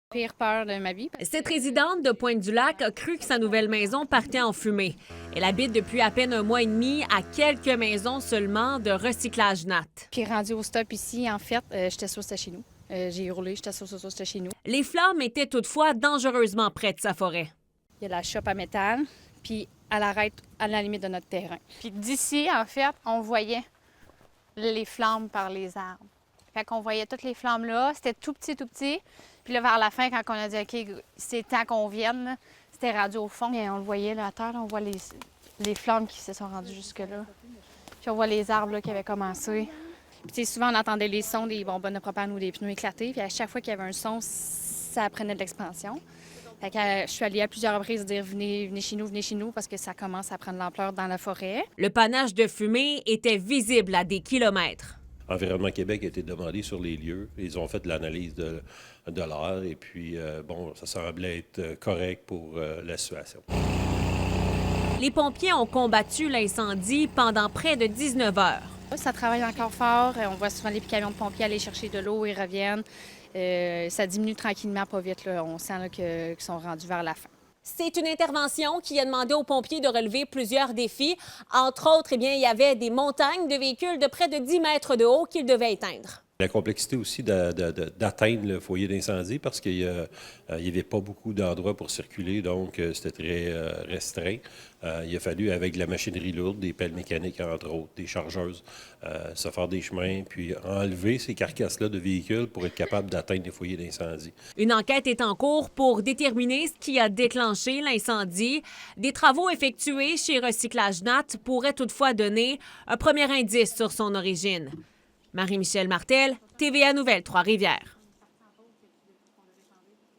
Pire peur de ma vie. Cette résidente de Pointe-du-Lac a cru que sa nouvelle maison partait en fumée. Elle habite depuis à peine un mois et demi à quelques maisons seulement de recyclage nat. Puis rendu au stop ici, en fait, j'étais sûre que c'était chez nous. J'ai hurlé, j'étais sûre que c'était chez nous. Les flammes étaient toutefois dangereusement près de sa forêt. Il y a la shop à métal, puis elle arrête à la limite de notre terrain. Puis d'ici, en fait, on voyait les flammes par les arbres. Fait qu'on voyait toutes les flammes là, c'était tout petit, tout petit. Puis là, vers la fin, quand on a dit « OK, c'est temps qu'on vienne là, », c'était rendu au fond. Et on le voyait là, à terre, là, on voit les flammes qui se sont rendues jusque-là. Puis on voit les arbres là, qui avaient commencé. Puis souvent, on entendait les sons des bonbonnes de propane ou des pneus éclatés. Puis à chaque fois qu'il y avait un son, ça prenait de l'expansion. Fait que, je suis allée à plusieurs reprises dire venez chez nous, parce que ça commence à prendre l'ampleur dans la forêt. Le panache de fumée était visible à des kilomètres. Environnement Québec a été demandé sur les lieux. Ils ont fait de l'analyse de l'air et puis, ça semblait être correct pour la situation. Les pompiers ont combattu l'incendie pendant près de 19 heures. Ça travaille encore fort. On voit souvent les camions de pompiers aller chercher de l'eau, ils reviennent. Ça diminue tranquillement, pas vite. Là. On sent là, qu'ils sont rendus vers la fin. C'est une intervention qui a demandé aux pompiers de relever plusieurs défis. Entre autres, il y avait des montagnes de véhicules de près de 10 mètres de haut qu'ils devaient éteindre. La complexité aussi d'atteindre le foyer d'incendie parce qu'il n'y avait pas beaucoup d'endroits pour circuler, donc c'était très restreint. Il a fallu, avec de la machinerie lourde, des pelles mécaniques entre autres, des chargeuses, se faire des chemins, puis enlever ces carcasses-là de véhicules pour être capable d'atteindre les foyers d'incendie. Une enquête est en cours pour déterminer ce qui a déclenché l'incendie. Des travaux effectués chez Recyclage Nat pourraient toutefois donner un premier indice sur son origine. Marie-Michelle Martel, TVA Nouvelles Trois-Rivières.